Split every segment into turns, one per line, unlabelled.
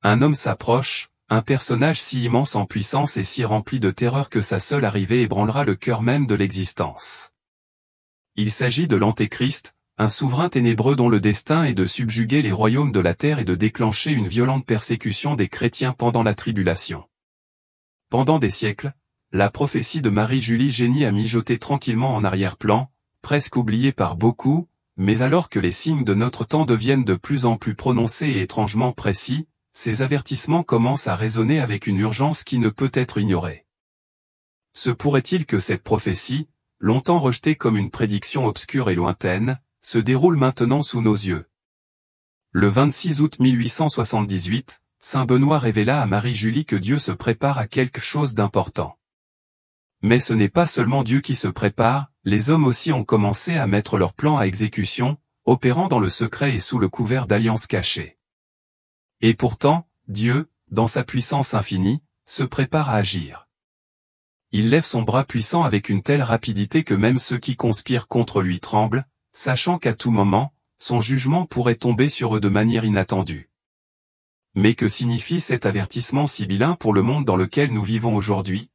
Un homme s'approche, un personnage si immense en puissance et si rempli de terreur que sa seule arrivée ébranlera le cœur même de l'existence. Il s'agit de l'Antéchrist, un souverain ténébreux dont le destin est de subjuguer les royaumes de la terre et de déclencher une violente persécution des chrétiens pendant la tribulation. Pendant des siècles, la prophétie de Marie-Julie Génie a mijoté tranquillement en arrière-plan, presque oubliée par beaucoup, mais alors que les signes de notre temps deviennent de plus en plus prononcés et étrangement précis, ces avertissements commencent à résonner avec une urgence qui ne peut être ignorée. Se pourrait-il que cette prophétie, longtemps rejetée comme une prédiction obscure et lointaine, se déroule maintenant sous nos yeux? Le 26 août 1878, saint Benoît révéla à Marie-Julie que Dieu se prépare à quelque chose d'important. Mais ce n'est pas seulement Dieu qui se prépare, les hommes aussi ont commencé à mettre leurs plans à exécution, opérant dans le secret et sous le couvert d'alliances cachées. Et pourtant, Dieu, dans sa puissance infinie, se prépare à agir. Il lève son bras puissant avec une telle rapidité que même ceux qui conspirent contre lui tremblent, sachant qu'à tout moment, son jugement pourrait tomber sur eux de manière inattendue. Mais que signifie cet avertissement sibyllin pour le monde dans lequel nous vivons aujourd'hui?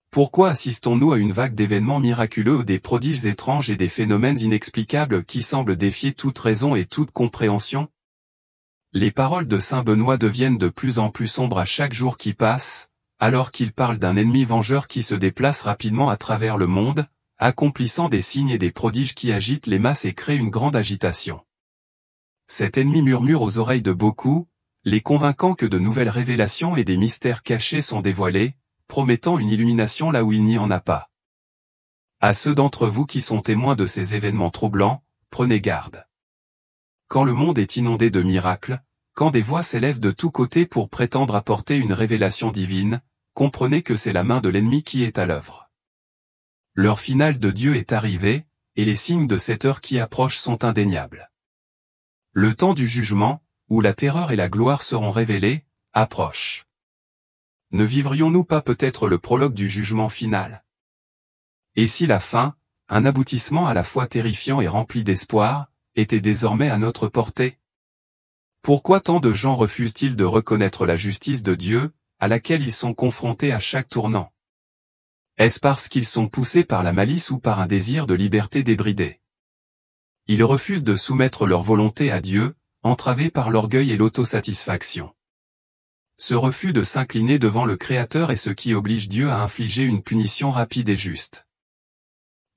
Pourquoi assistons-nous à une vague d'événements miraculeux, des prodiges étranges et des phénomènes inexplicables qui semblent défier toute raison et toute compréhension? Les paroles de saint Benoît deviennent de plus en plus sombres à chaque jour qui passe, alors qu'il parle d'un ennemi vengeur qui se déplace rapidement à travers le monde, accomplissant des signes et des prodiges qui agitent les masses et créent une grande agitation. Cet ennemi murmure aux oreilles de beaucoup, les convainquant que de nouvelles révélations et des mystères cachés sont dévoilés, promettant une illumination là où il n'y en a pas. À ceux d'entre vous qui sont témoins de ces événements troublants, prenez garde. Quand le monde est inondé de miracles, quand des voix s'élèvent de tous côtés pour prétendre apporter une révélation divine, comprenez que c'est la main de l'ennemi qui est à l'œuvre. L'heure finale de Dieu est arrivée, et les signes de cette heure qui approche sont indéniables. Le temps du jugement, où la terreur et la gloire seront révélées, approche. Ne vivrions-nous pas peut-être le prologue du jugement final? Et si la fin, un aboutissement à la fois terrifiant et rempli d'espoir, était désormais à notre portée? Pourquoi tant de gens refusent-ils de reconnaître la justice de Dieu, à laquelle ils sont confrontés à chaque tournant? Est-ce parce qu'ils sont poussés par la malice ou par un désir de liberté débridé? Ils refusent de soumettre leur volonté à Dieu, entravés par l'orgueil et l'autosatisfaction. Ce refus de s'incliner devant le Créateur est ce qui oblige Dieu à infliger une punition rapide et juste.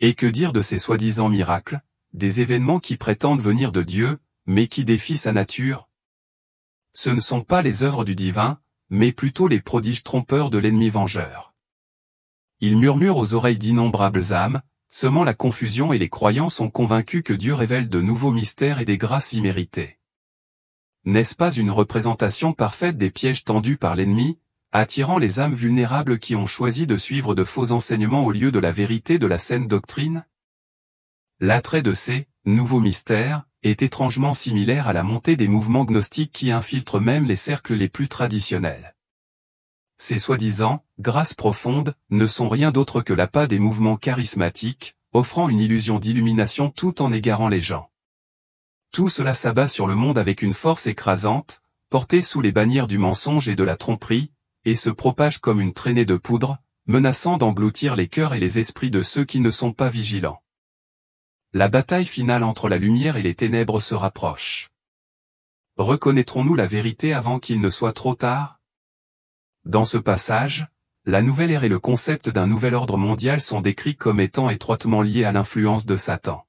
Et que dire de ces soi-disant miracles, des événements qui prétendent venir de Dieu, mais qui défient sa nature? Ce ne sont pas les œuvres du divin, mais plutôt les prodiges trompeurs de l'ennemi vengeur. Il murmure aux oreilles d'innombrables âmes, semant la confusion et les croyants sont convaincus que Dieu révèle de nouveaux mystères et des grâces imméritées. N'est-ce pas une représentation parfaite des pièges tendus par l'ennemi, attirant les âmes vulnérables qui ont choisi de suivre de faux enseignements au lieu de la vérité de la saine doctrine? L'attrait de ces nouveaux mystères est étrangement similaire à la montée des mouvements gnostiques qui infiltrent même les cercles les plus traditionnels. Ces soi-disant grâces profondes ne sont rien d'autre que l'appât des mouvements charismatiques, offrant une illusion d'illumination tout en égarant les gens. Tout cela s'abat sur le monde avec une force écrasante, portée sous les bannières du mensonge et de la tromperie, et se propage comme une traînée de poudre, menaçant d'engloutir les cœurs et les esprits de ceux qui ne sont pas vigilants. La bataille finale entre la lumière et les ténèbres se rapproche. Reconnaîtrons-nous la vérité avant qu'il ne soit trop tard? Dans ce passage, la nouvelle ère et le concept d'un nouvel ordre mondial sont décrits comme étant étroitement liés à l'influence de Satan.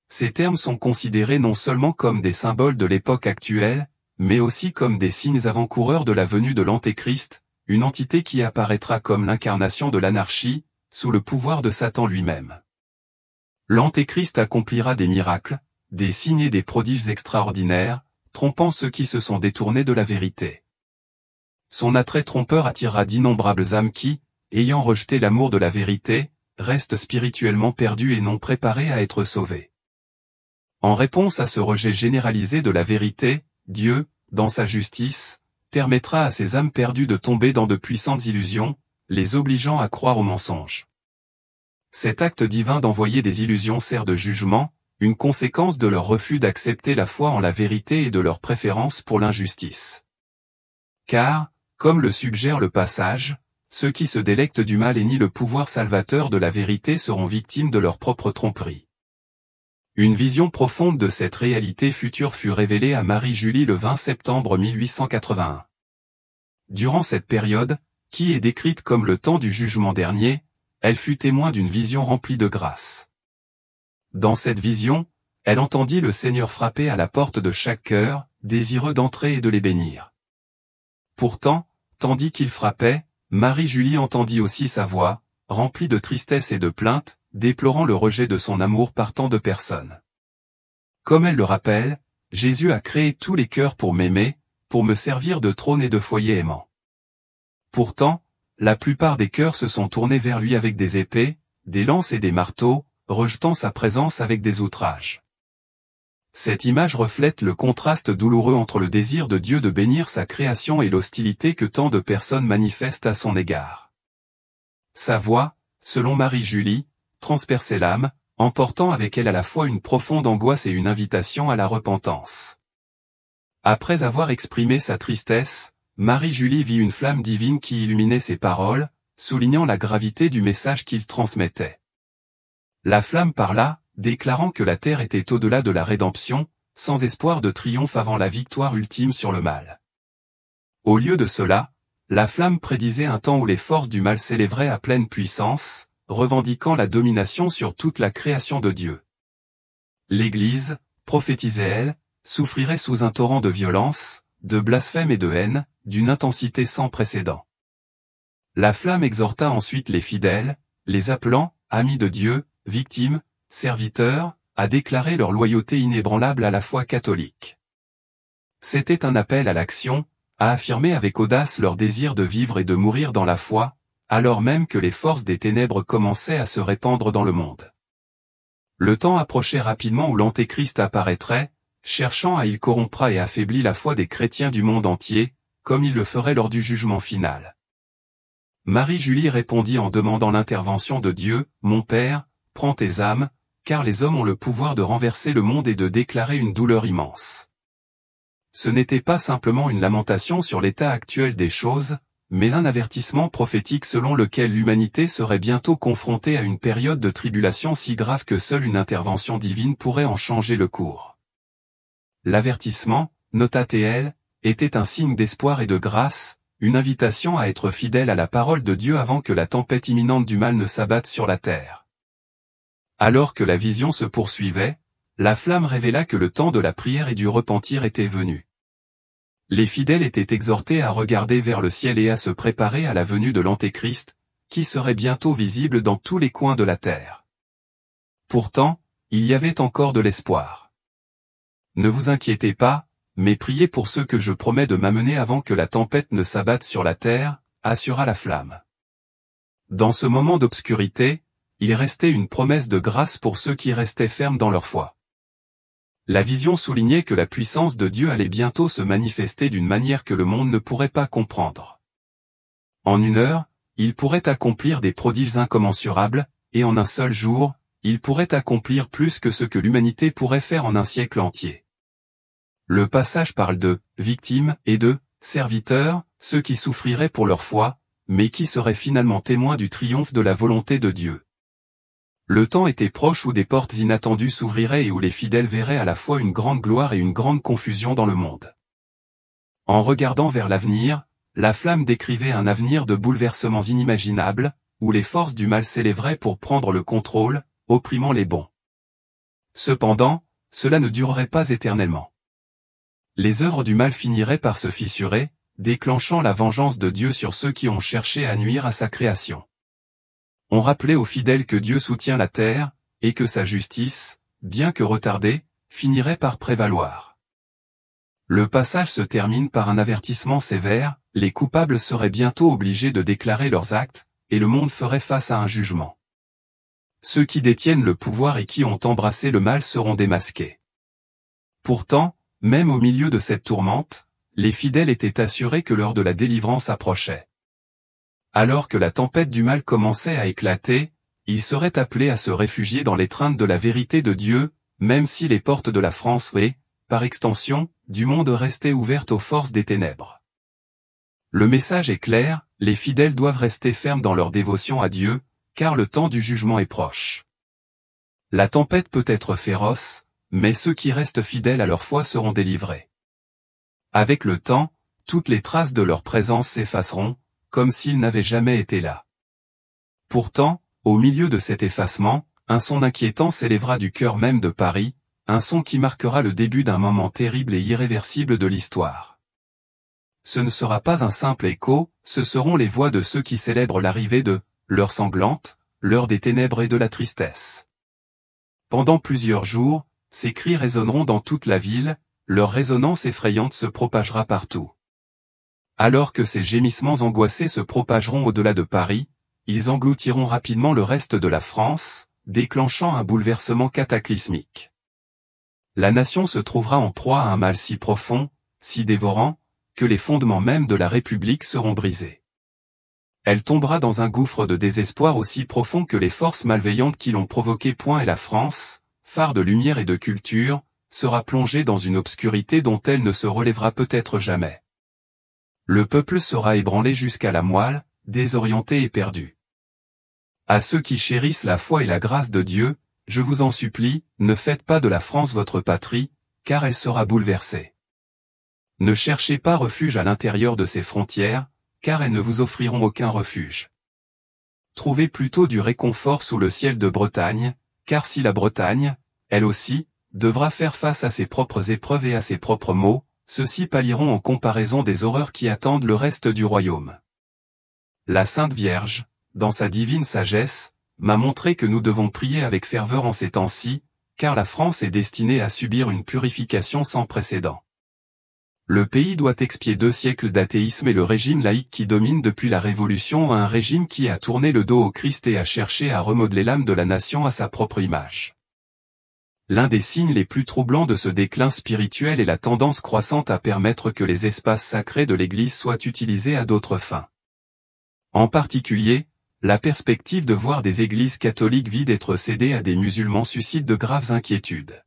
Ces termes sont considérés non seulement comme des symboles de l'époque actuelle, mais aussi comme des signes avant-coureurs de la venue de l'Antéchrist, une entité qui apparaîtra comme l'incarnation de l'anarchie, sous le pouvoir de Satan lui-même. L'Antéchrist accomplira des miracles, des signes et des prodiges extraordinaires, trompant ceux qui se sont détournés de la vérité. Son attrait trompeur attirera d'innombrables âmes qui, ayant rejeté l'amour de la vérité, restent spirituellement perdus et non préparés à être sauvés. En réponse à ce rejet généralisé de la vérité, Dieu, dans sa justice, permettra à ces âmes perdues de tomber dans de puissantes illusions, les obligeant à croire aux mensonges. Cet acte divin d'envoyer des illusions sert de jugement, une conséquence de leur refus d'accepter la foi en la vérité et de leur préférence pour l'injustice. car, comme le suggère le passage, ceux qui se délectent du mal et nient le pouvoir salvateur de la vérité seront victimes de leur propre tromperie. Une vision profonde de cette réalité future fut révélée à Marie-Julie le 20 septembre 1881. Durant cette période, qui est décrite comme le temps du jugement dernier, elle fut témoin d'une vision remplie de grâce. Dans cette vision, elle entendit le Seigneur frapper à la porte de chaque cœur, désireux d'entrer et de les bénir. Pourtant, tandis qu'il frappait, Marie-Julie entendit aussi sa voix, remplie de tristesse et de plainte, déplorant le rejet de son amour par tant de personnes. Comme elle le rappelle, Jésus a créé tous les cœurs pour m'aimer, pour me servir de trône et de foyer aimant. Pourtant, la plupart des cœurs se sont tournés vers lui avec des épées, des lances et des marteaux, rejetant sa présence avec des outrages. Cette image reflète le contraste douloureux entre le désir de Dieu de bénir sa création et l'hostilité que tant de personnes manifestent à son égard. Sa voix, selon Marie-Julie, transperçait l'âme, emportant avec elle à la fois une profonde angoisse et une invitation à la repentance. Après avoir exprimé sa tristesse, Marie-Julie vit une flamme divine qui illuminait ses paroles, soulignant la gravité du message qu'il transmettait. La flamme parla, déclarant que la terre était au-delà de la rédemption, sans espoir de triomphe avant la victoire ultime sur le mal. Au lieu de cela, la flamme prédisait un temps où les forces du mal s'élèveraient à pleine puissance, revendiquant la domination sur toute la création de Dieu. L'Église, prophétisait-elle, souffrirait sous un torrent de violence, de blasphème et de haine, d'une intensité sans précédent. La flamme exhorta ensuite les fidèles, les appelant, amis de Dieu, victimes, serviteurs, à déclarer leur loyauté inébranlable à la foi catholique. C'était un appel à l'action, à affirmer avec audace leur désir de vivre et de mourir dans la foi, alors même que les forces des ténèbres commençaient à se répandre dans le monde. Le temps approchait rapidement où l'Antéchrist apparaîtrait, cherchant à il corrompra et affaiblit la foi des chrétiens du monde entier, comme il le ferait lors du jugement final. Marie-Julie répondit en demandant l'intervention de Dieu, « Mon Père, prends tes âmes, car les hommes ont le pouvoir de renverser le monde et de déclarer une douleur immense. » Ce n'était pas simplement une lamentation sur l'état actuel des choses, mais un avertissement prophétique selon lequel l'humanité serait bientôt confrontée à une période de tribulation si grave que seule une intervention divine pourrait en changer le cours. L'avertissement, nota-t-elle, était un signe d'espoir et de grâce, une invitation à être fidèle à la parole de Dieu avant que la tempête imminente du mal ne s'abatte sur la terre. Alors que la vision se poursuivait, la flamme révéla que le temps de la prière et du repentir était venu. Les fidèles étaient exhortés à regarder vers le ciel et à se préparer à la venue de l'Antéchrist, qui serait bientôt visible dans tous les coins de la terre. Pourtant, il y avait encore de l'espoir. Ne vous inquiétez pas, mais priez pour ceux que je promets de m'amener avant que la tempête ne s'abatte sur la terre, assura la flamme. Dans ce moment d'obscurité, il restait une promesse de grâce pour ceux qui restaient fermes dans leur foi. La vision soulignait que la puissance de Dieu allait bientôt se manifester d'une manière que le monde ne pourrait pas comprendre. En une heure, il pourrait accomplir des prodiges incommensurables, et en un seul jour, il pourrait accomplir plus que ce que l'humanité pourrait faire en un siècle entier. Le passage parle de « victimes » et de « serviteurs », ceux qui souffriraient pour leur foi, mais qui seraient finalement témoins du triomphe de la volonté de Dieu. Le temps était proche où des portes inattendues s'ouvriraient et où les fidèles verraient à la fois une grande gloire et une grande confusion dans le monde. En regardant vers l'avenir, la flamme décrivait un avenir de bouleversements inimaginables, où les forces du mal s'élèveraient pour prendre le contrôle, opprimant les bons. Cependant, cela ne durerait pas éternellement. Les œuvres du mal finiraient par se fissurer, déclenchant la vengeance de Dieu sur ceux qui ont cherché à nuire à sa création. On rappelait aux fidèles que Dieu soutient la terre, et que sa justice, bien que retardée, finirait par prévaloir. Le passage se termine par un avertissement sévère, les coupables seraient bientôt obligés de déclarer leurs actes, et le monde ferait face à un jugement. Ceux qui détiennent le pouvoir et qui ont embrassé le mal seront démasqués. Pourtant, même au milieu de cette tourmente, les fidèles étaient assurés que l'heure de la délivrance approchait. Alors que la tempête du mal commençait à éclater, ils seraient appelés à se réfugier dans l'étreinte de la vérité de Dieu, même si les portes de la France et, par extension, du monde restaient ouvertes aux forces des ténèbres. Le message est clair, les fidèles doivent rester fermes dans leur dévotion à Dieu, car le temps du jugement est proche. La tempête peut être féroce, mais ceux qui restent fidèles à leur foi seront délivrés. Avec le temps, toutes les traces de leur présence s'effaceront, comme s'ils n'avaient jamais été là. Pourtant, au milieu de cet effacement, un son inquiétant s'élèvera du cœur même de Paris, un son qui marquera le début d'un moment terrible et irréversible de l'histoire. Ce ne sera pas un simple écho, ce seront les voix de ceux qui célèbrent l'arrivée de l'heure sanglante, l'heure des ténèbres et de la tristesse. Pendant plusieurs jours, ces cris résonneront dans toute la ville, leur résonance effrayante se propagera partout. Alors que ces gémissements angoissés se propageront au-delà de Paris, ils engloutiront rapidement le reste de la France, déclenchant un bouleversement cataclysmique. La nation se trouvera en proie à un mal si profond, si dévorant, que les fondements même de la République seront brisés. Elle tombera dans un gouffre de désespoir aussi profond que les forces malveillantes qui l'ont provoqué. Et la France, phare de lumière et de culture, sera plongée dans une obscurité dont elle ne se relèvera peut-être jamais. Le peuple sera ébranlé jusqu'à la moelle, désorienté et perdu. À ceux qui chérissent la foi et la grâce de Dieu, je vous en supplie, ne faites pas de la France votre patrie, car elle sera bouleversée. Ne cherchez pas refuge à l'intérieur de ses frontières, car elles ne vous offriront aucun refuge. Trouvez plutôt du réconfort sous le ciel de Bretagne, car si la Bretagne, elle aussi, devra faire face à ses propres épreuves et à ses propres maux, ceux-ci pâliront en comparaison des horreurs qui attendent le reste du royaume. La Sainte Vierge, dans sa divine sagesse, m'a montré que nous devons prier avec ferveur en ces temps-ci, car la France est destinée à subir une purification sans précédent. Le pays doit expier 2 siècles d'athéisme et le régime laïque qui domine depuis la Révolution à un régime qui a tourné le dos au Christ et a cherché à remodeler l'âme de la nation à sa propre image. L'un des signes les plus troublants de ce déclin spirituel est la tendance croissante à permettre que les espaces sacrés de l'Église soient utilisés à d'autres fins. En particulier, la perspective de voir des églises catholiques vides être cédées à des musulmans suscite de graves inquiétudes.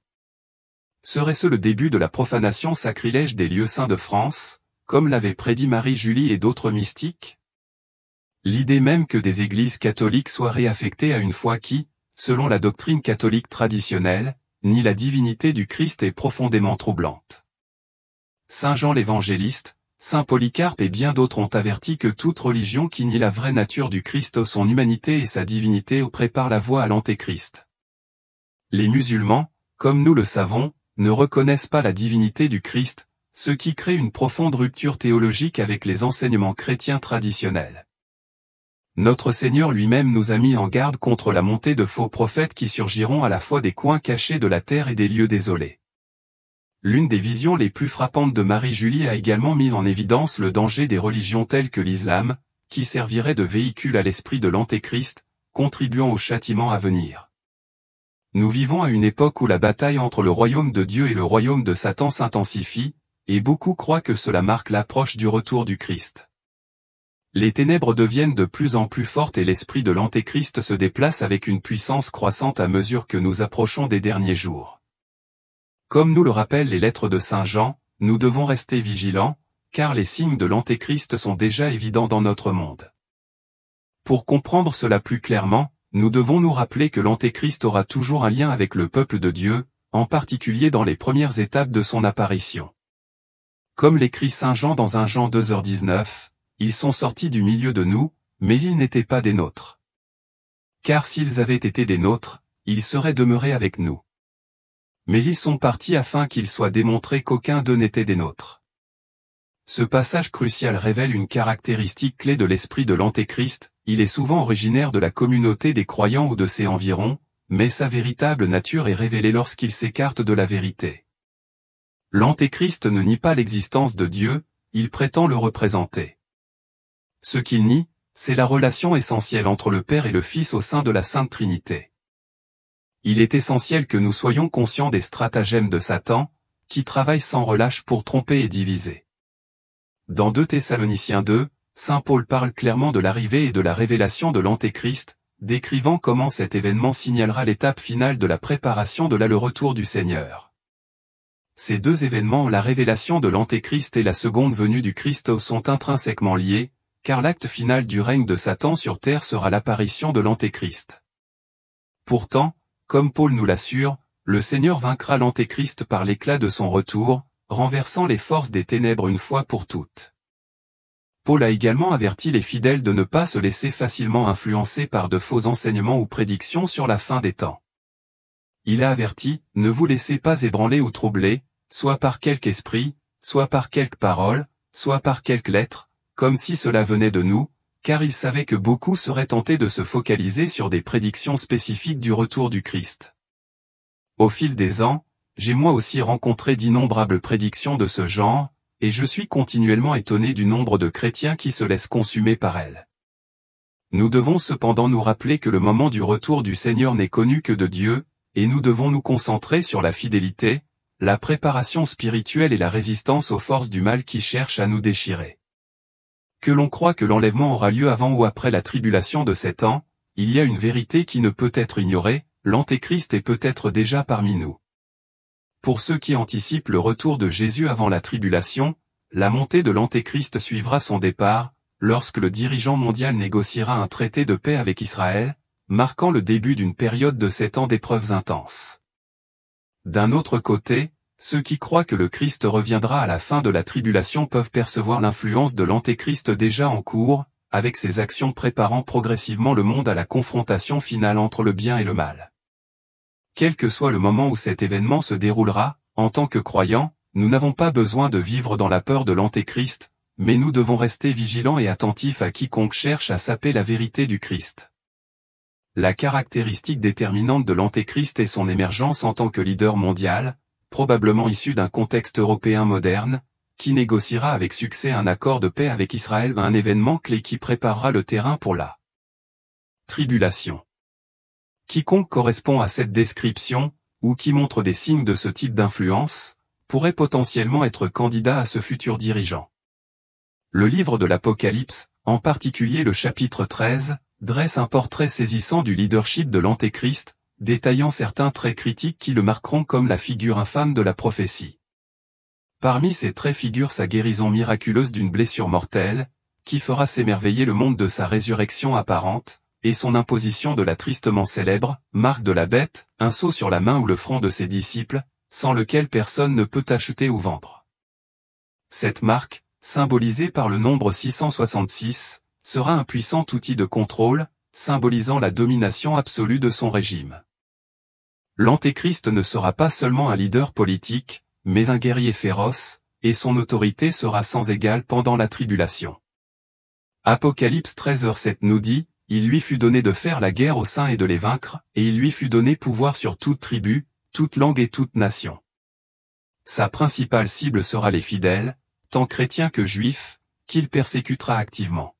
Serait-ce le début de la profanation sacrilège des lieux saints de France, comme l'avaient prédit Marie-Julie et d'autres mystiques? L'idée même que des églises catholiques soient réaffectées à une foi qui, selon la doctrine catholique traditionnelle, nie la divinité du Christ est profondément troublante. Saint Jean l'Évangéliste, Saint Polycarpe et bien d'autres ont averti que toute religion qui nie la vraie nature du Christ, son humanité et sa divinité, prépare la voie à l'Antéchrist. Les musulmans, comme nous le savons, ne reconnaissent pas la divinité du Christ, ce qui crée une profonde rupture théologique avec les enseignements chrétiens traditionnels. Notre Seigneur lui-même nous a mis en garde contre la montée de faux prophètes qui surgiront à la fois des coins cachés de la terre et des lieux désolés. L'une des visions les plus frappantes de Marie-Julie a également mis en évidence le danger des religions telles que l'islam, qui serviraient de véhicule à l'esprit de l'Antéchrist, contribuant au châtiment à venir. Nous vivons à une époque où la bataille entre le royaume de Dieu et le royaume de Satan s'intensifie, et beaucoup croient que cela marque l'approche du retour du Christ. Les ténèbres deviennent de plus en plus fortes et l'esprit de l'Antéchrist se déplace avec une puissance croissante à mesure que nous approchons des derniers jours. Comme nous le rappellent les lettres de Saint Jean, nous devons rester vigilants, car les signes de l'Antéchrist sont déjà évidents dans notre monde. Pour comprendre cela plus clairement, nous devons nous rappeler que l'Antéchrist aura toujours un lien avec le peuple de Dieu, en particulier dans les premières étapes de son apparition. Comme l'écrit Saint Jean dans 1 Jean 2h19, ils sont sortis du milieu de nous, mais ils n'étaient pas des nôtres. Car s'ils avaient été des nôtres, ils seraient demeurés avec nous. Mais ils sont partis afin qu'il soit démontré qu'aucun d'eux n'était des nôtres. Ce passage crucial révèle une caractéristique clé de l'esprit de l'Antéchrist, il est souvent originaire de la communauté des croyants ou de ses environs, mais sa véritable nature est révélée lorsqu'il s'écarte de la vérité. L'Antéchrist ne nie pas l'existence de Dieu, il prétend le représenter. Ce qu'il nie, c'est la relation essentielle entre le Père et le Fils au sein de la Sainte Trinité. Il est essentiel que nous soyons conscients des stratagèmes de Satan, qui travaille sans relâche pour tromper et diviser. Dans 2 Thessaloniciens 2, Saint Paul parle clairement de l'arrivée et de la révélation de l'Antéchrist, décrivant comment cet événement signalera l'étape finale de la préparation de le retour du Seigneur. Ces deux événements, la révélation de l'Antéchrist et la seconde venue du Christ, sont intrinsèquement liés, car l'acte final du règne de Satan sur terre sera l'apparition de l'Antéchrist. Pourtant, comme Paul nous l'assure, le Seigneur vaincra l'Antéchrist par l'éclat de son retour, renversant les forces des ténèbres une fois pour toutes. Paul a également averti les fidèles de ne pas se laisser facilement influencer par de faux enseignements ou prédictions sur la fin des temps. Il a averti, ne vous laissez pas ébranler ou troubler, soit par quelque esprit, soit par quelque parole, soit par quelque lettre, comme si cela venait de nous, car il savait que beaucoup seraient tentés de se focaliser sur des prédictions spécifiques du retour du Christ. Au fil des ans, j'ai moi aussi rencontré d'innombrables prédictions de ce genre, et je suis continuellement étonné du nombre de chrétiens qui se laissent consumer par elles. Nous devons cependant nous rappeler que le moment du retour du Seigneur n'est connu que de Dieu, et nous devons nous concentrer sur la fidélité, la préparation spirituelle et la résistance aux forces du mal qui cherchent à nous déchirer. Que l'on croit que l'enlèvement aura lieu avant ou après la tribulation de 7 ans, il y a une vérité qui ne peut être ignorée, l'Antéchrist est peut-être déjà parmi nous. Pour ceux qui anticipent le retour de Jésus avant la tribulation, la montée de l'Antéchrist suivra son départ, lorsque le dirigeant mondial négociera un traité de paix avec Israël, marquant le début d'une période de 7 ans d'épreuves intenses. D'un autre côté, ceux qui croient que le Christ reviendra à la fin de la tribulation peuvent percevoir l'influence de l'Antéchrist déjà en cours, avec ses actions préparant progressivement le monde à la confrontation finale entre le bien et le mal. Quel que soit le moment où cet événement se déroulera, en tant que croyants, nous n'avons pas besoin de vivre dans la peur de l'Antéchrist, mais nous devons rester vigilants et attentifs à quiconque cherche à saper la vérité du Christ. La caractéristique déterminante de l'Antéchrist est son émergence en tant que leader mondial, probablement issu d'un contexte européen moderne, qui négociera avec succès un accord de paix avec Israël, un événement clé qui préparera le terrain pour la tribulation. Quiconque correspond à cette description, ou qui montre des signes de ce type d'influence, pourrait potentiellement être candidat à ce futur dirigeant. Le livre de l'Apocalypse, en particulier le chapitre 13, dresse un portrait saisissant du leadership de l'Antéchrist, détaillant certains traits critiques qui le marqueront comme la figure infâme de la prophétie. Parmi ces traits figure sa guérison miraculeuse d'une blessure mortelle, qui fera s'émerveiller le monde de sa résurrection apparente, et son imposition de la tristement célèbre marque de la bête, un sceau sur la main ou le front de ses disciples, sans lequel personne ne peut acheter ou vendre. Cette marque, symbolisée par le nombre 666, sera un puissant outil de contrôle, symbolisant la domination absolue de son régime. L'Antéchrist ne sera pas seulement un leader politique, mais un guerrier féroce, et son autorité sera sans égale pendant la tribulation. Apocalypse 13:7 nous dit, « Il lui fut donné de faire la guerre aux saints et de les vaincre, et il lui fut donné pouvoir sur toute tribu, toute langue et toute nation. » Sa principale cible sera les fidèles, tant chrétiens que juifs, qu'il persécutera activement.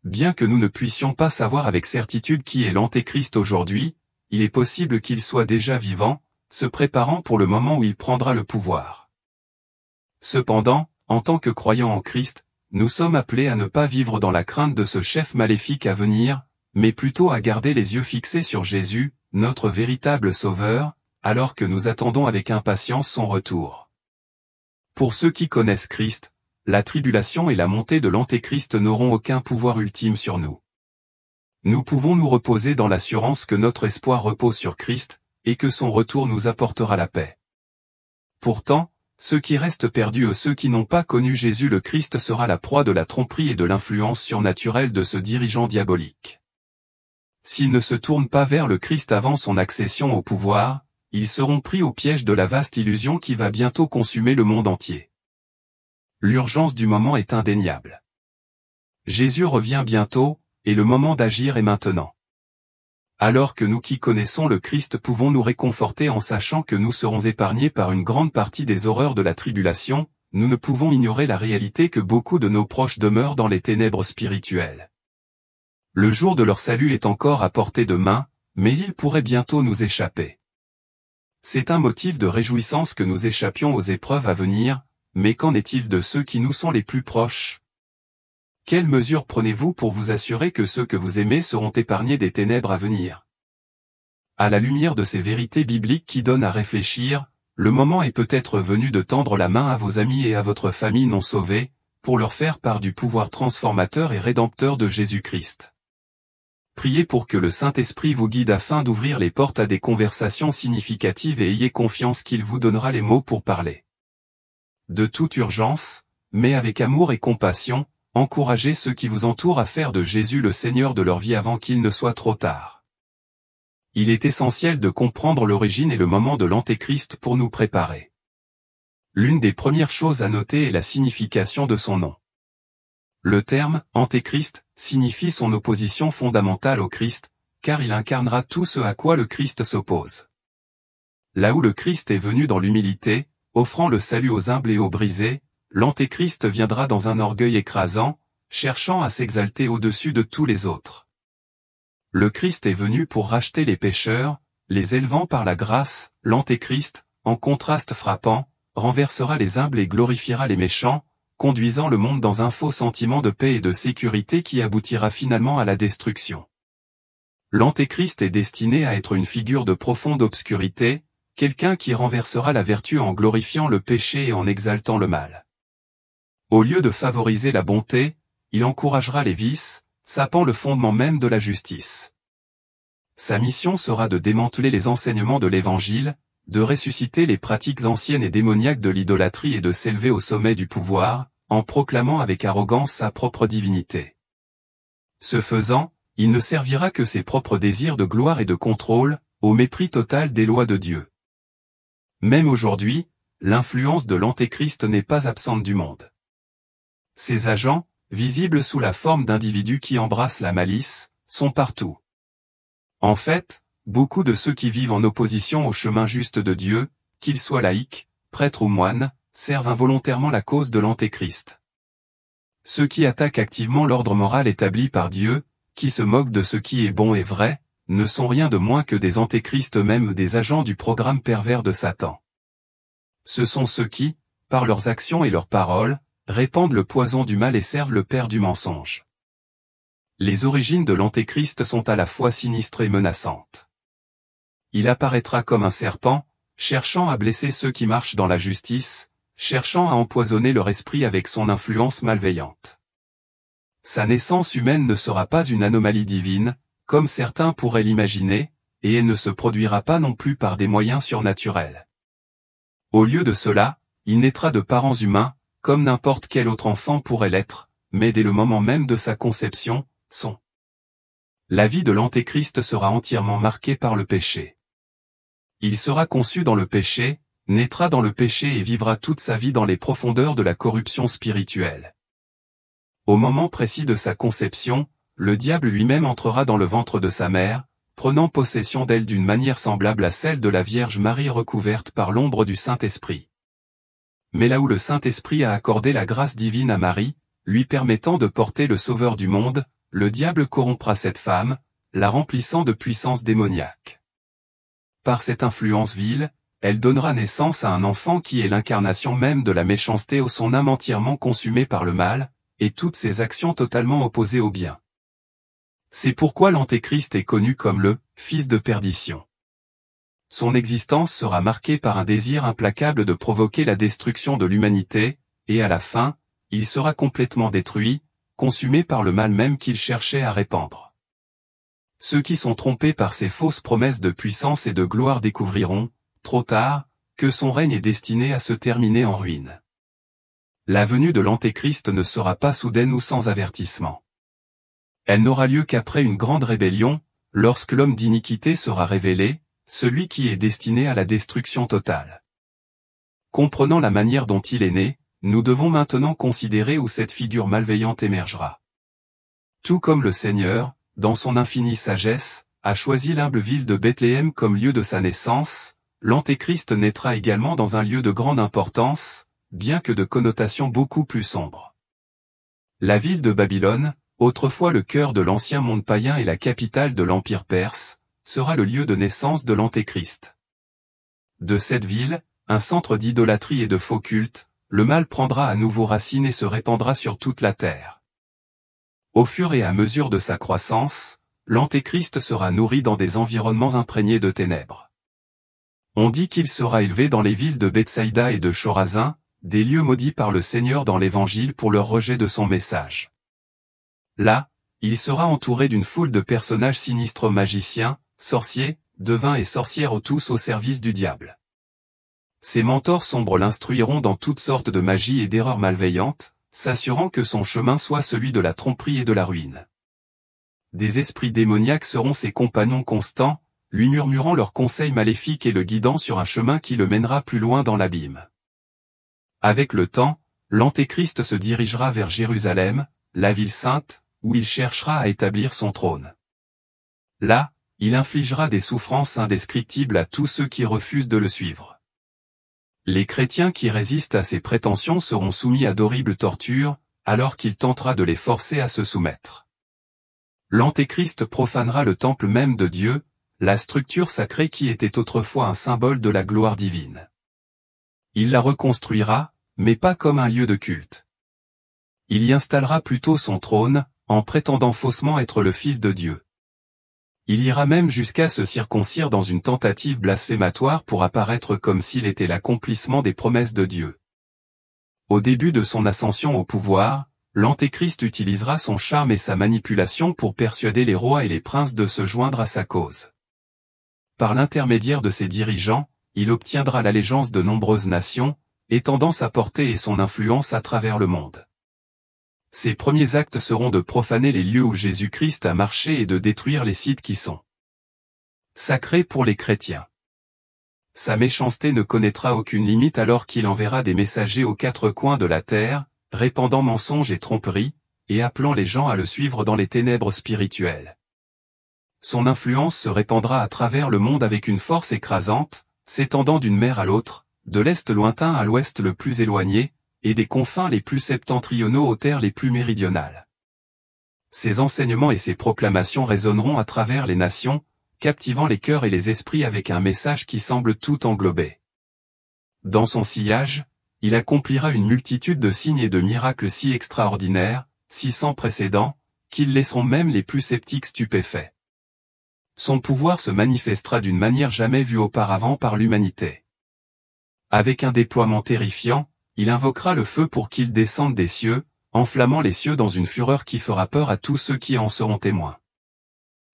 Bien que nous ne puissions pas savoir avec certitude qui est l'Antéchrist aujourd'hui, il est possible qu'il soit déjà vivant, se préparant pour le moment où il prendra le pouvoir. Cependant, en tant que croyants en Christ, nous sommes appelés à ne pas vivre dans la crainte de ce chef maléfique à venir, mais plutôt à garder les yeux fixés sur Jésus, notre véritable Sauveur, alors que nous attendons avec impatience son retour. Pour ceux qui connaissent Christ, la tribulation et la montée de l'Antéchrist n'auront aucun pouvoir ultime sur nous. Nous pouvons nous reposer dans l'assurance que notre espoir repose sur Christ, et que son retour nous apportera la paix. Pourtant, ceux qui restent perdus ou ceux qui n'ont pas connu Jésus le Christ sera la proie de la tromperie et de l'influence surnaturelle de ce dirigeant diabolique. S'ils ne se tournent pas vers le Christ avant son accession au pouvoir, ils seront pris au piège de la vaste illusion qui va bientôt consumer le monde entier. L'urgence du moment est indéniable. Jésus revient bientôt, et le moment d'agir est maintenant. Alors que nous qui connaissons le Christ pouvons nous réconforter en sachant que nous serons épargnés par une grande partie des horreurs de la tribulation, nous ne pouvons ignorer la réalité que beaucoup de nos proches demeurent dans les ténèbres spirituelles. Le jour de leur salut est encore à portée de main, mais il pourrait bientôt nous échapper. C'est un motif de réjouissance que nous échappions aux épreuves à venir, mais qu'en est-il de ceux qui nous sont les plus proches? Quelles mesures prenez-vous pour vous assurer que ceux que vous aimez seront épargnés des ténèbres à venir? À la lumière de ces vérités bibliques qui donnent à réfléchir, le moment est peut-être venu de tendre la main à vos amis et à votre famille non sauvée, pour leur faire part du pouvoir transformateur et rédempteur de Jésus-Christ. Priez pour que le Saint-Esprit vous guide afin d'ouvrir les portes à des conversations significatives et ayez confiance qu'il vous donnera les mots pour parler. De toute urgence, mais avec amour et compassion, encouragez ceux qui vous entourent à faire de Jésus le Seigneur de leur vie avant qu'il ne soit trop tard. Il est essentiel de comprendre l'origine et le moment de l'Antéchrist pour nous préparer. L'une des premières choses à noter est la signification de son nom. Le terme « Antéchrist » signifie son opposition fondamentale au Christ, car il incarnera tout ce à quoi le Christ s'oppose. Là où le Christ est venu dans l'humilité, offrant le salut aux humbles et aux brisés, l'Antéchrist viendra dans un orgueil écrasant, cherchant à s'exalter au-dessus de tous les autres. Le Christ est venu pour racheter les pécheurs, les élevant par la grâce. L'Antéchrist, en contraste frappant, renversera les humbles et glorifiera les méchants, conduisant le monde dans un faux sentiment de paix et de sécurité qui aboutira finalement à la destruction. L'Antéchrist est destiné à être une figure de profonde obscurité, quelqu'un qui renversera la vertu en glorifiant le péché et en exaltant le mal. Au lieu de favoriser la bonté, il encouragera les vices, sapant le fondement même de la justice. Sa mission sera de démanteler les enseignements de l'Évangile, de ressusciter les pratiques anciennes et démoniaques de l'idolâtrie et de s'élever au sommet du pouvoir, en proclamant avec arrogance sa propre divinité. Ce faisant, il ne servira que ses propres désirs de gloire et de contrôle, au mépris total des lois de Dieu. Même aujourd'hui, l'influence de l'Antéchrist n'est pas absente du monde. Ses agents, visibles sous la forme d'individus qui embrassent la malice, sont partout. En fait, beaucoup de ceux qui vivent en opposition au chemin juste de Dieu, qu'ils soient laïcs, prêtres ou moines, servent involontairement la cause de l'Antéchrist. Ceux qui attaquent activement l'ordre moral établi par Dieu, qui se moquent de ce qui est bon et vrai, ne sont rien de moins que des antéchrists eux-mêmes, des agents du programme pervers de Satan. Ce sont ceux qui, par leurs actions et leurs paroles, répandent le poison du mal et servent le père du mensonge. Les origines de l'Antéchrist sont à la fois sinistres et menaçantes. Il apparaîtra comme un serpent, cherchant à blesser ceux qui marchent dans la justice, cherchant à empoisonner leur esprit avec son influence malveillante. Sa naissance humaine ne sera pas une anomalie divine, comme certains pourraient l'imaginer, et elle ne se produira pas non plus par des moyens surnaturels. Au lieu de cela, il naîtra de parents humains, comme n'importe quel autre enfant pourrait l'être, mais dès le moment même de sa conception, la vie de l'Antéchrist sera entièrement marquée par le péché. Il sera conçu dans le péché, naîtra dans le péché et vivra toute sa vie dans les profondeurs de la corruption spirituelle. Au moment précis de sa conception, le diable lui-même entrera dans le ventre de sa mère, prenant possession d'elle d'une manière semblable à celle de la Vierge Marie recouverte par l'ombre du Saint-Esprit. Mais là où le Saint-Esprit a accordé la grâce divine à Marie, lui permettant de porter le Sauveur du monde, le diable corrompra cette femme, la remplissant de puissance démoniaque. Par cette influence vile, elle donnera naissance à un enfant qui est l'incarnation même de la méchanceté, au son âme entièrement consumée par le mal, et toutes ses actions totalement opposées au bien. C'est pourquoi l'Antéchrist est connu comme le « fils de perdition ». Son existence sera marquée par un désir implacable de provoquer la destruction de l'humanité, et à la fin, il sera complètement détruit, consumé par le mal même qu'il cherchait à répandre. Ceux qui sont trompés par ces fausses promesses de puissance et de gloire découvriront, trop tard, que son règne est destiné à se terminer en ruine. La venue de l'Antéchrist ne sera pas soudaine ou sans avertissement. Elle n'aura lieu qu'après une grande rébellion, lorsque l'homme d'iniquité sera révélé, celui qui est destiné à la destruction totale. Comprenant la manière dont il est né, nous devons maintenant considérer où cette figure malveillante émergera. Tout comme le Seigneur, dans son infinie sagesse, a choisi l'humble ville de Bethléem comme lieu de sa naissance, l'Antéchrist naîtra également dans un lieu de grande importance, bien que de connotation beaucoup plus sombre. La ville de Babylone, autrefois le cœur de l'ancien monde païen et la capitale de l'Empire perse, sera le lieu de naissance de l'Antéchrist. De cette ville, un centre d'idolâtrie et de faux culte, le mal prendra à nouveau racine et se répandra sur toute la terre. Au fur et à mesure de sa croissance, l'Antéchrist sera nourri dans des environnements imprégnés de ténèbres. On dit qu'il sera élevé dans les villes de Bethsaïda et de Chorazin, des lieux maudits par le Seigneur dans l'Évangile pour leur rejet de son message. Là, il sera entouré d'une foule de personnages sinistres magiciens, sorciers, devins et sorcières tous au service du diable. Ses mentors sombres l'instruiront dans toutes sortes de magie et d'erreurs malveillantes, s'assurant que son chemin soit celui de la tromperie et de la ruine. Des esprits démoniaques seront ses compagnons constants, lui murmurant leurs conseils maléfiques et le guidant sur un chemin qui le mènera plus loin dans l'abîme. Avec le temps, l'Antéchrist se dirigera vers Jérusalem, la ville sainte, où il cherchera à établir son trône. Là, il infligera des souffrances indescriptibles à tous ceux qui refusent de le suivre. Les chrétiens qui résistent à ses prétentions seront soumis à d'horribles tortures, alors qu'il tentera de les forcer à se soumettre. L'Antéchrist profanera le temple même de Dieu, la structure sacrée qui était autrefois un symbole de la gloire divine. Il la reconstruira, mais pas comme un lieu de culte. Il y installera plutôt son trône, en prétendant faussement être le Fils de Dieu. Il ira même jusqu'à se circoncire dans une tentative blasphématoire pour apparaître comme s'il était l'accomplissement des promesses de Dieu. Au début de son ascension au pouvoir, l'Antéchrist utilisera son charme et sa manipulation pour persuader les rois et les princes de se joindre à sa cause. Par l'intermédiaire de ses dirigeants, il obtiendra l'allégeance de nombreuses nations, étendant sa portée et son influence à travers le monde. Ses premiers actes seront de profaner les lieux où Jésus-Christ a marché et de détruire les sites qui sont sacrés pour les chrétiens. Sa méchanceté ne connaîtra aucune limite alors qu'il enverra des messagers aux quatre coins de la terre, répandant mensonges et tromperies, et appelant les gens à le suivre dans les ténèbres spirituelles. Son influence se répandra à travers le monde avec une force écrasante, s'étendant d'une mer à l'autre, de l'est lointain à l'ouest le plus éloigné, et des confins les plus septentrionaux aux terres les plus méridionales. Ses enseignements et ses proclamations résonneront à travers les nations, captivant les cœurs et les esprits avec un message qui semble tout englober. Dans son sillage, il accomplira une multitude de signes et de miracles si extraordinaires, si sans précédent, qu'ils laisseront même les plus sceptiques stupéfaits. Son pouvoir se manifestera d'une manière jamais vue auparavant par l'humanité. Avec un déploiement terrifiant, il invoquera le feu pour qu'il descende des cieux, enflammant les cieux dans une fureur qui fera peur à tous ceux qui en seront témoins.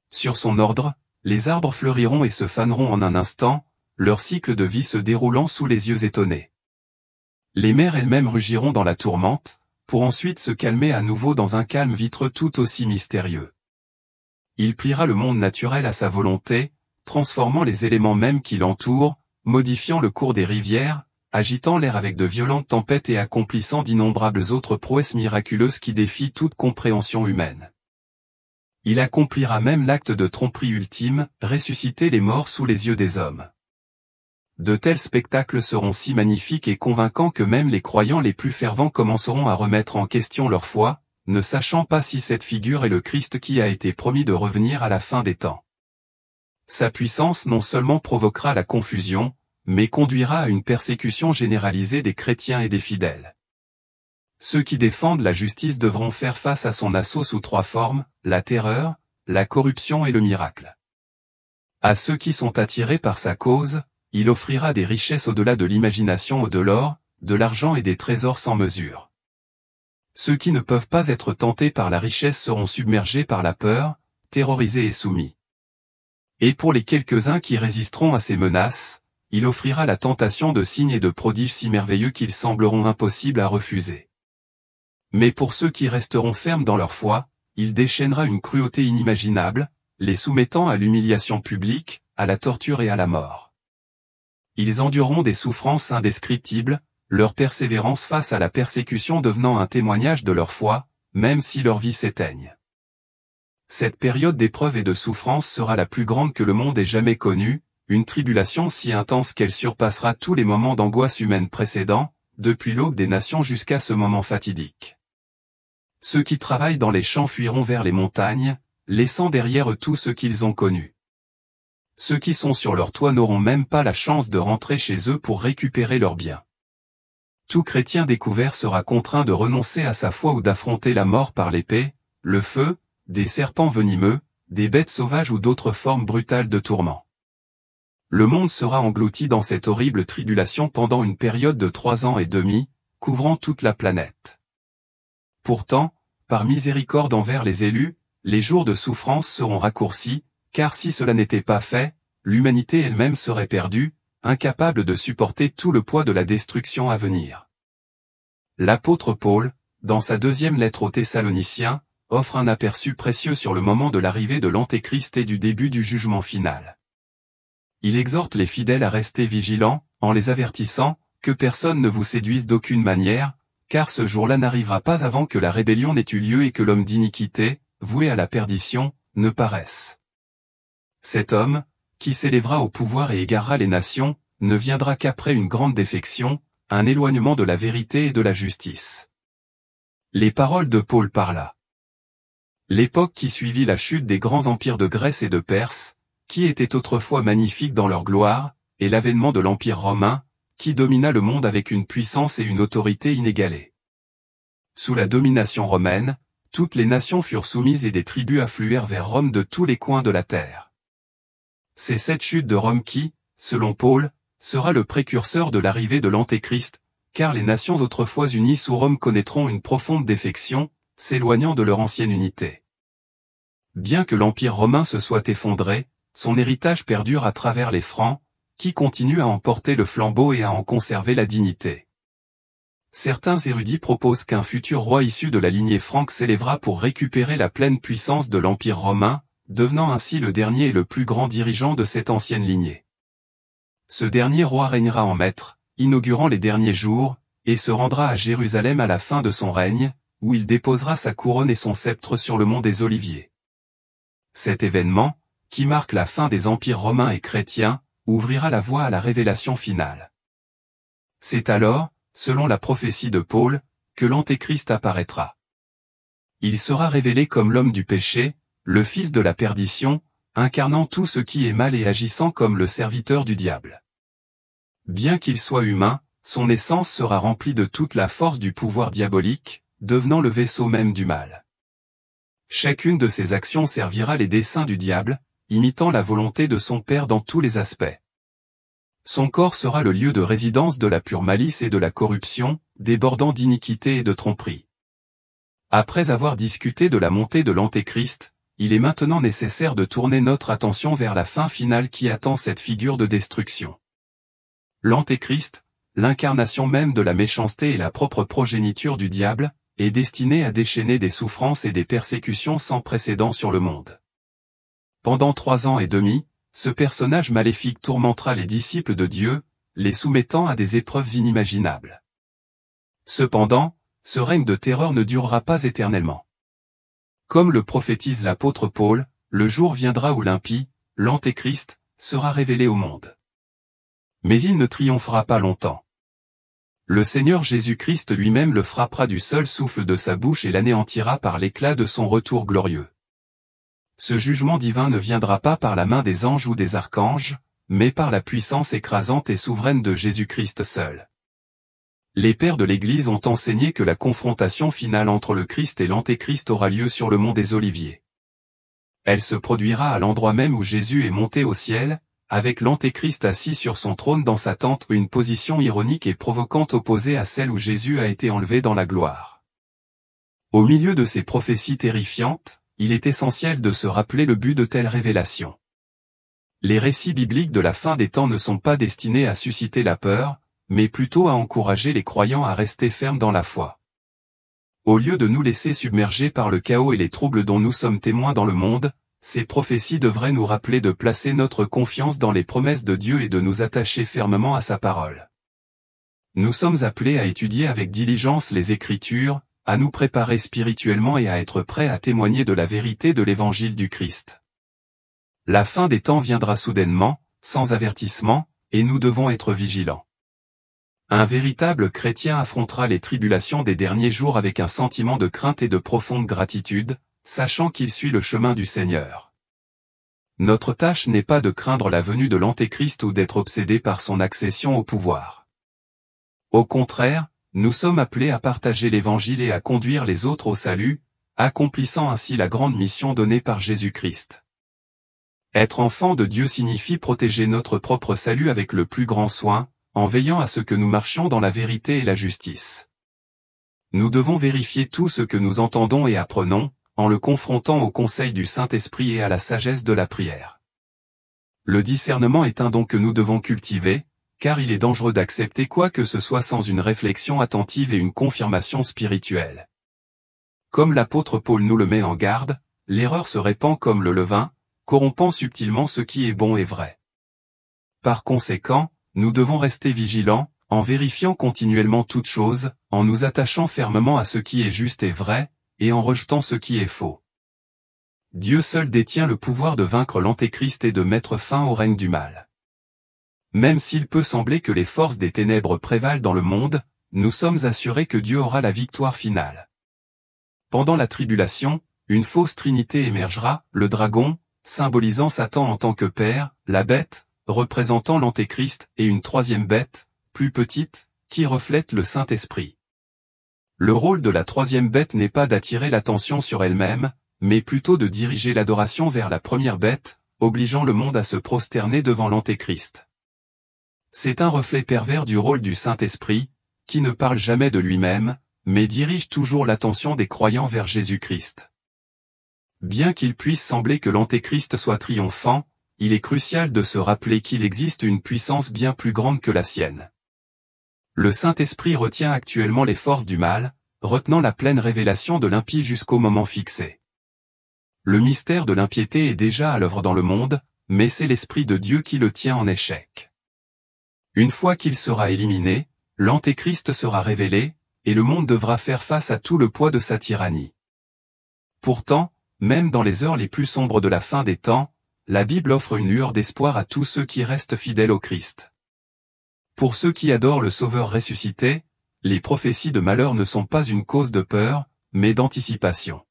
Sur son ordre, les arbres fleuriront et se faneront en un instant, leur cycle de vie se déroulant sous les yeux étonnés. Les mers elles-mêmes rugiront dans la tourmente, pour ensuite se calmer à nouveau dans un calme vitreux tout aussi mystérieux. Il pliera le monde naturel à sa volonté, transformant les éléments mêmes qui l'entourent, modifiant le cours des rivières, agitant l'air avec de violentes tempêtes et accomplissant d'innombrables autres prouesses miraculeuses qui défient toute compréhension humaine. Il accomplira même l'acte de tromperie ultime, ressusciter les morts sous les yeux des hommes. De tels spectacles seront si magnifiques et convaincants que même les croyants les plus fervents commenceront à remettre en question leur foi, ne sachant pas si cette figure est le Christ qui a été promis de revenir à la fin des temps. Sa puissance non seulement provoquera la confusion, mais conduira à une persécution généralisée des chrétiens et des fidèles. Ceux qui défendent la justice devront faire face à son assaut sous trois formes, la terreur, la corruption et le miracle. À ceux qui sont attirés par sa cause, il offrira des richesses au-delà de l'imagination, de l'or, de l'argent et des trésors sans mesure. Ceux qui ne peuvent pas être tentés par la richesse seront submergés par la peur, terrorisés et soumis. Et pour les quelques-uns qui résisteront à ces menaces, il offrira la tentation de signes et de prodiges si merveilleux qu'ils sembleront impossibles à refuser. Mais pour ceux qui resteront fermes dans leur foi, il déchaînera une cruauté inimaginable, les soumettant à l'humiliation publique, à la torture et à la mort. Ils endureront des souffrances indescriptibles, leur persévérance face à la persécution devenant un témoignage de leur foi, même si leur vie s'éteigne. Cette période d'épreuve et de souffrance sera la plus grande que le monde ait jamais connue, une tribulation si intense qu'elle surpassera tous les moments d'angoisse humaine précédents, depuis l'aube des nations jusqu'à ce moment fatidique. Ceux qui travaillent dans les champs fuiront vers les montagnes, laissant derrière eux tout ce qu'ils ont connu. Ceux qui sont sur leur toit n'auront même pas la chance de rentrer chez eux pour récupérer leurs biens. Tout chrétien découvert sera contraint de renoncer à sa foi ou d'affronter la mort par l'épée, le feu, des serpents venimeux, des bêtes sauvages ou d'autres formes brutales de tourment. Le monde sera englouti dans cette horrible tribulation pendant une période de 3 ans et demi, couvrant toute la planète. Pourtant, par miséricorde envers les élus, les jours de souffrance seront raccourcis, car si cela n'était pas fait, l'humanité elle-même serait perdue, incapable de supporter tout le poids de la destruction à venir. L'apôtre Paul, dans sa deuxième lettre aux Thessaloniciens, offre un aperçu précieux sur le moment de l'arrivée de l'Antéchrist et du début du jugement final. Il exhorte les fidèles à rester vigilants, en les avertissant, que personne ne vous séduise d'aucune manière, car ce jour-là n'arrivera pas avant que la rébellion n'ait eu lieu et que l'homme d'iniquité, voué à la perdition, ne paraisse. Cet homme, qui s'élèvera au pouvoir et égarera les nations, ne viendra qu'après une grande défection, un éloignement de la vérité et de la justice. Les paroles de Paul par là. L'époque qui suivit la chute des grands empires de Grèce et de Perse, qui étaient autrefois magnifiques dans leur gloire, et l'avènement de l'Empire romain, qui domina le monde avec une puissance et une autorité inégalées. Sous la domination romaine, toutes les nations furent soumises et des tribus affluèrent vers Rome de tous les coins de la terre. C'est cette chute de Rome qui, selon Paul, sera le précurseur de l'arrivée de l'Antéchrist, car les nations autrefois unies sous Rome connaîtront une profonde défection, s'éloignant de leur ancienne unité. Bien que l'Empire romain se soit effondré, son héritage perdure à travers les Francs, qui continuent à en porter le flambeau et à en conserver la dignité. Certains érudits proposent qu'un futur roi issu de la lignée franque s'élèvera pour récupérer la pleine puissance de l'Empire romain, devenant ainsi le dernier et le plus grand dirigeant de cette ancienne lignée. Ce dernier roi régnera en maître, inaugurant les derniers jours, et se rendra à Jérusalem à la fin de son règne, où il déposera sa couronne et son sceptre sur le mont des Oliviers. Cet événement, qui marque la fin des empires romains et chrétiens, ouvrira la voie à la révélation finale. C'est alors, selon la prophétie de Paul, que l'Antéchrist apparaîtra. Il sera révélé comme l'homme du péché, le fils de la perdition, incarnant tout ce qui est mal et agissant comme le serviteur du diable. Bien qu'il soit humain, son essence sera remplie de toute la force du pouvoir diabolique, devenant le vaisseau même du mal. Chacune de ses actions servira les desseins du diable, imitant la volonté de son père dans tous les aspects. Son corps sera le lieu de résidence de la pure malice et de la corruption, débordant d'iniquité et de tromperie. Après avoir discuté de la montée de l'Antéchrist, il est maintenant nécessaire de tourner notre attention vers la fin finale qui attend cette figure de destruction. L'Antéchrist, l'incarnation même de la méchanceté et la propre progéniture du diable, est destiné à déchaîner des souffrances et des persécutions sans précédent sur le monde. Pendant 3 ans et demi, ce personnage maléfique tourmentera les disciples de Dieu, les soumettant à des épreuves inimaginables. Cependant, ce règne de terreur ne durera pas éternellement. Comme le prophétise l'apôtre Paul, le jour viendra où l'impie, l'Antéchrist, sera révélé au monde. Mais il ne triomphera pas longtemps. Le Seigneur Jésus-Christ lui-même le frappera du seul souffle de sa bouche et l'anéantira par l'éclat de son retour glorieux. Ce jugement divin ne viendra pas par la main des anges ou des archanges, mais par la puissance écrasante et souveraine de Jésus-Christ seul. Les pères de l'Église ont enseigné que la confrontation finale entre le Christ et l'Antéchrist aura lieu sur le mont des Oliviers. Elle se produira à l'endroit même où Jésus est monté au ciel, avec l'Antéchrist assis sur son trône dans sa tente, une position ironique et provocante opposée à celle où Jésus a été enlevé dans la gloire. Au milieu de ces prophéties terrifiantes, il est essentiel de se rappeler le but de telles révélations. Les récits bibliques de la fin des temps ne sont pas destinés à susciter la peur, mais plutôt à encourager les croyants à rester fermes dans la foi. Au lieu de nous laisser submerger par le chaos et les troubles dont nous sommes témoins dans le monde, ces prophéties devraient nous rappeler de placer notre confiance dans les promesses de Dieu et de nous attacher fermement à sa parole. Nous sommes appelés à étudier avec diligence les Écritures, à nous préparer spirituellement et à être prêts à témoigner de la vérité de l'Évangile du Christ. La fin des temps viendra soudainement, sans avertissement, et nous devons être vigilants. Un véritable chrétien affrontera les tribulations des derniers jours avec un sentiment de crainte et de profonde gratitude, sachant qu'il suit le chemin du Seigneur. Notre tâche n'est pas de craindre la venue de l'Antéchrist ou d'être obsédé par son accession au pouvoir. Au contraire, nous sommes appelés à partager l'Évangile et à conduire les autres au salut, accomplissant ainsi la grande mission donnée par Jésus-Christ. Être enfant de Dieu signifie protéger notre propre salut avec le plus grand soin, en veillant à ce que nous marchions dans la vérité et la justice. Nous devons vérifier tout ce que nous entendons et apprenons, en le confrontant au conseil du Saint-Esprit et à la sagesse de la prière. Le discernement est un don que nous devons cultiver, car il est dangereux d'accepter quoi que ce soit sans une réflexion attentive et une confirmation spirituelle. Comme l'apôtre Paul nous le met en garde, l'erreur se répand comme le levain, corrompant subtilement ce qui est bon et vrai. Par conséquent, nous devons rester vigilants, en vérifiant continuellement toutes choses, en nous attachant fermement à ce qui est juste et vrai, et en rejetant ce qui est faux. Dieu seul détient le pouvoir de vaincre l'Antéchrist et de mettre fin au règne du mal. Même s'il peut sembler que les forces des ténèbres prévalent dans le monde, nous sommes assurés que Dieu aura la victoire finale. Pendant la tribulation, une fausse trinité émergera, le dragon, symbolisant Satan en tant que père, la bête, représentant l'Antéchrist, et une troisième bête, plus petite, qui reflète le Saint-Esprit. Le rôle de la troisième bête n'est pas d'attirer l'attention sur elle-même, mais plutôt de diriger l'adoration vers la première bête, obligeant le monde à se prosterner devant l'Antéchrist. C'est un reflet pervers du rôle du Saint-Esprit, qui ne parle jamais de lui-même, mais dirige toujours l'attention des croyants vers Jésus-Christ. Bien qu'il puisse sembler que l'Antéchrist soit triomphant, il est crucial de se rappeler qu'il existe une puissance bien plus grande que la sienne. Le Saint-Esprit retient actuellement les forces du mal, retenant la pleine révélation de l'impie jusqu'au moment fixé. Le mystère de l'impiété est déjà à l'œuvre dans le monde, mais c'est l'Esprit de Dieu qui le tient en échec. Une fois qu'il sera éliminé, l'Antéchrist sera révélé, et le monde devra faire face à tout le poids de sa tyrannie. Pourtant, même dans les heures les plus sombres de la fin des temps, la Bible offre une lueur d'espoir à tous ceux qui restent fidèles au Christ. Pour ceux qui adorent le Sauveur ressuscité, les prophéties de malheur ne sont pas une cause de peur, mais d'anticipation.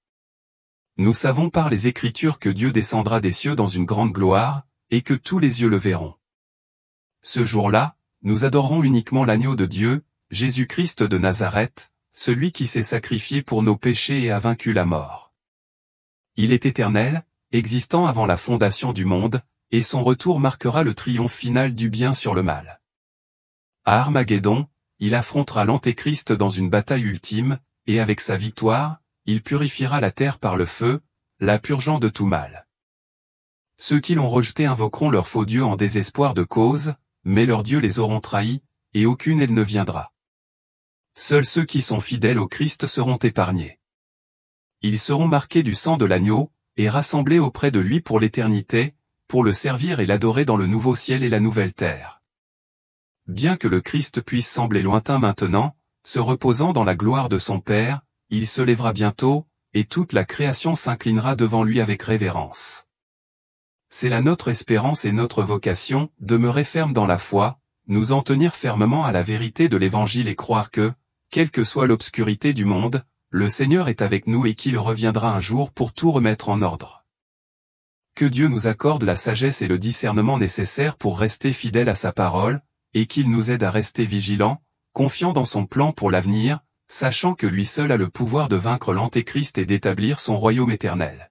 Nous savons par les Écritures que Dieu descendra des cieux dans une grande gloire, et que tous les yeux le verront. Ce jour-là, nous adorerons uniquement l'agneau de Dieu, Jésus-Christ de Nazareth, celui qui s'est sacrifié pour nos péchés et a vaincu la mort. Il est éternel, existant avant la fondation du monde, et son retour marquera le triomphe final du bien sur le mal. À Armageddon, il affrontera l'Antéchrist dans une bataille ultime, et avec sa victoire, il purifiera la terre par le feu, la purgeant de tout mal. Ceux qui l'ont rejeté invoqueront leur faux Dieu en désespoir de cause, mais leurs dieux les auront trahis, et aucune aide ne viendra. Seuls ceux qui sont fidèles au Christ seront épargnés. Ils seront marqués du sang de l'agneau, et rassemblés auprès de lui pour l'éternité, pour le servir et l'adorer dans le nouveau ciel et la nouvelle terre. Bien que le Christ puisse sembler lointain maintenant, se reposant dans la gloire de son Père, il se lèvera bientôt, et toute la création s'inclinera devant lui avec révérence. C'est là notre espérance et notre vocation, demeurer ferme dans la foi, nous en tenir fermement à la vérité de l'Évangile et croire que, quelle que soit l'obscurité du monde, le Seigneur est avec nous et qu'il reviendra un jour pour tout remettre en ordre. Que Dieu nous accorde la sagesse et le discernement nécessaires pour rester fidèles à sa parole, et qu'il nous aide à rester vigilants, confiants dans son plan pour l'avenir, sachant que lui seul a le pouvoir de vaincre l'Antéchrist et d'établir son royaume éternel.